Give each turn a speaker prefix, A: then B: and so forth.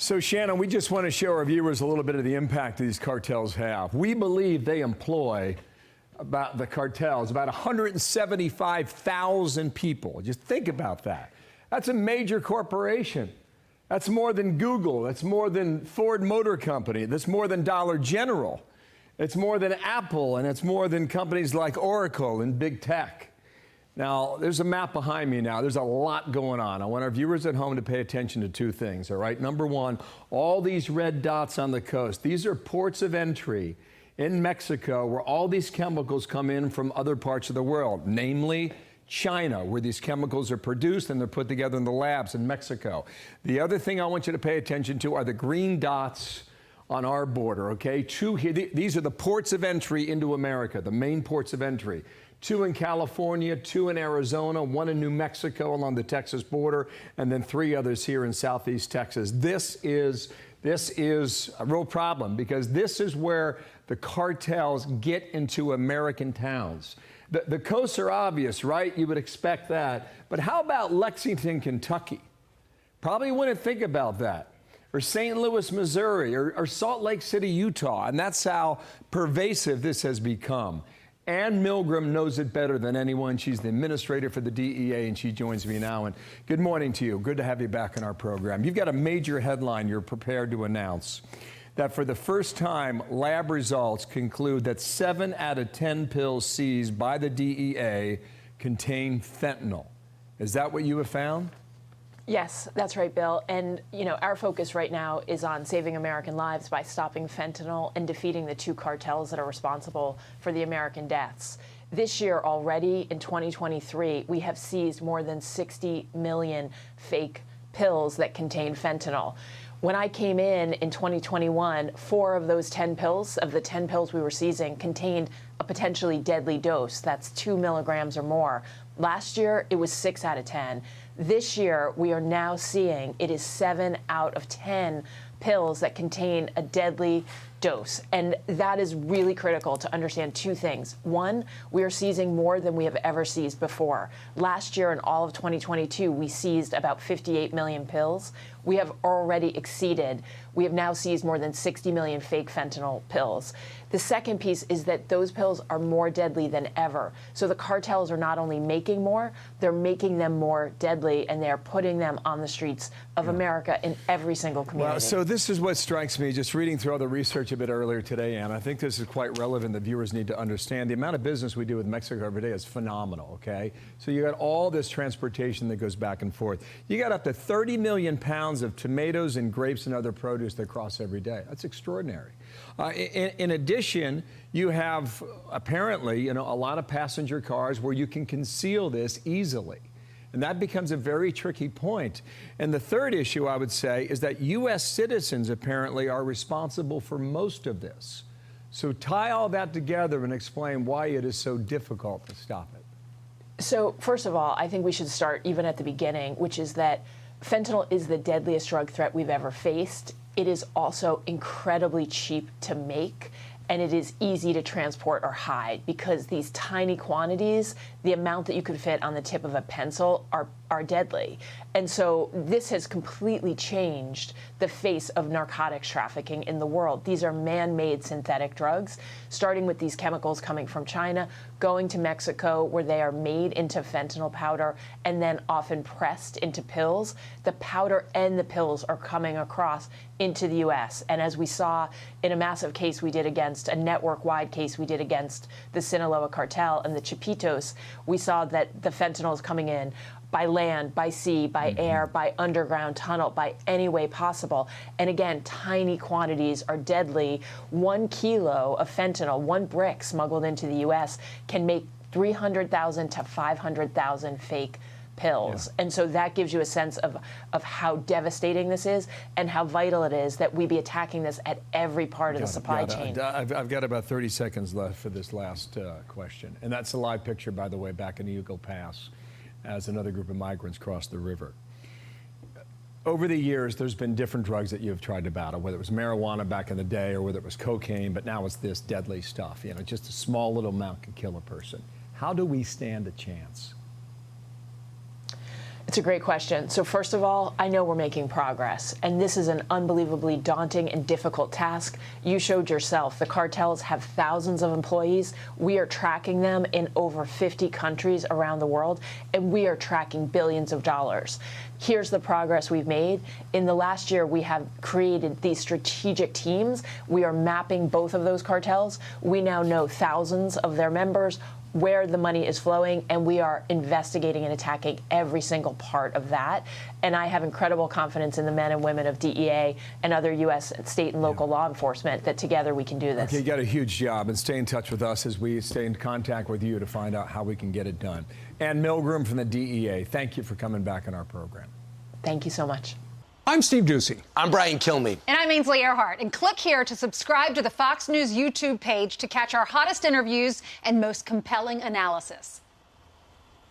A: So, Shannon, we just want to show our viewers a little bit of the impact these cartels have. We believe they employ about 175,000 people. Just think about that. That's a major corporation. That's more than Google. That's more than Ford Motor Company. That's more than Dollar General. It's more than Apple, and it's more than companies like Oracle and big tech. Now, there's a map behind me now. There's a lot going on. I want our viewers at home to pay attention to two things, all right? Number one, all these red dots on the coast, these are ports of entry in Mexico where all these chemicals come in from other parts of the world, namely China, where these chemicals are produced and they're put together in the labs in Mexico. The other thing I want you to pay attention to are the green dots on our border, okay? Two here, these are the ports of entry into America, the main ports of entry. 2 in California, 2 in Arizona, 1 in New Mexico along the Texas border, and then 3 others here in Southeast Texas. This is a real problem because this is where the cartels get into American towns. The coasts are obvious, right? You would expect that. But how about Lexington, Kentucky? Probably wouldn't think about that. Or St. Louis, Missouri, or Salt Lake City, Utah. And that's how pervasive this has become. Anne Milgram knows it better than anyone. She's the administrator for the DEA, and she joins me now. And good morning to you. Good to have you back in our program. You've got a major headline you're prepared to announce that for the first time, lab results conclude that 7 out of 10 pills seized by the DEA contain fentanyl. Is that what you have found?
B: Yes, that's right, Bill. And, you know, our focus right now is on saving American lives by stopping fentanyl and defeating the 2 cartels that are responsible for the American deaths. This year already, in 2023, we have seized more than 60 million fake pills that contain fentanyl. When I came in 2021, 4 of those 10 pills, of the 10 pills we were seizing, contained a potentially deadly dose. That's 2 milligrams or more. Last year, it was 6 out of 10. This year, we are now seeing it is 7 out of 10 pills that contain a deadly dose. And that is really critical to understand 2 things. One, we are seizing more than we have ever seized before. Last year, in all of 2022, we seized about 58 million pills. We have already exceeded. We have now seized more than 60 million fake fentanyl pills. The second piece is that those pills are more deadly than ever. So the cartels are not only making more, they're making them more deadly, and they're putting them on the streets of America in every single community.
A: Well, so this is what strikes me, just reading through all the research a bit earlier today, Ann. I think this is quite relevant. The viewers need to understand the amount of business we do with Mexico every day is phenomenal, okay? So you got all this transportation that goes back and forth. You got up to 30 million pounds of tomatoes and grapes and other produce that cross every day. That's extraordinary. In addition, you have apparently, a lot of passenger cars where you can conceal this easily. And that becomes a very tricky point. And the third issue, I would say, is that U.S. citizens apparently are responsible for most of this. So tie all that together and explain why it is so difficult to stop it.
B: So first of all, I think we should start even at the beginning, which is that fentanyl is the deadliest drug threat we've ever faced. It is also incredibly cheap to make, and it is easy to transport or hide because these tiny quantities, the amount that you could fit on the tip of a pencil, are deadly. And so this has completely changed the face of narcotics trafficking in the world. These are man-made synthetic drugs, starting with these chemicals coming from China, going to Mexico, where they are made into fentanyl powder and then often pressed into pills. The powder and the pills are coming across into the U.S. And as we saw in a massive case we did against, a network-wide case we did against the Sinaloa cartel and the Chapitos, we saw that the fentanyl is coming in by land, by sea, by air, by underground tunnel, by any way possible. And again, tiny quantities are deadly. 1 kilo of fentanyl, 1 brick smuggled into the U.S. can make 300,000 to 500,000 fake pills. Yeah. And so that gives you a sense of how devastating this is and how vital it is that we be attacking this at every part of the supply chain.
A: I've got about 30 seconds left for this last question. And that's a live picture, by the way, back in Eagle Pass, as another group of migrants crossed the river. Over the years, there's been different drugs that you've tried to battle, whether it was marijuana back in the day or whether it was cocaine, but now it's this deadly stuff. Just a small little amount can kill a person. How do we stand a chance?
B: It's a great question. So first of all, I know we're making progress, and this is an unbelievably daunting and difficult task. You showed yourself, the cartels have thousands of employees. We are tracking them in over 50 countries around the world, and we are tracking billions of dollars. Here's the progress we've made. In the last year, we have created these strategic teams. We are mapping both of those cartels. We now know thousands of their members, where the money is flowing, and we are investigating and attacking every single part of that. And I have incredible confidence in the men and women of DEA and other U.S. state and local law enforcement that together we can do this.
A: Okay, you got a huge job, and stay in touch with us as we stay in contact with you to find out how we can get it done. Anne Milgram from the DEA, thank you for coming back on our program.
B: Thank you so much.
C: I'm Steve Ducey.
D: I'm Brian Kilmeade.
E: And I'm Ainsley Earhart. And click here to subscribe to the Fox News YouTube page to catch our hottest interviews and most compelling analysis.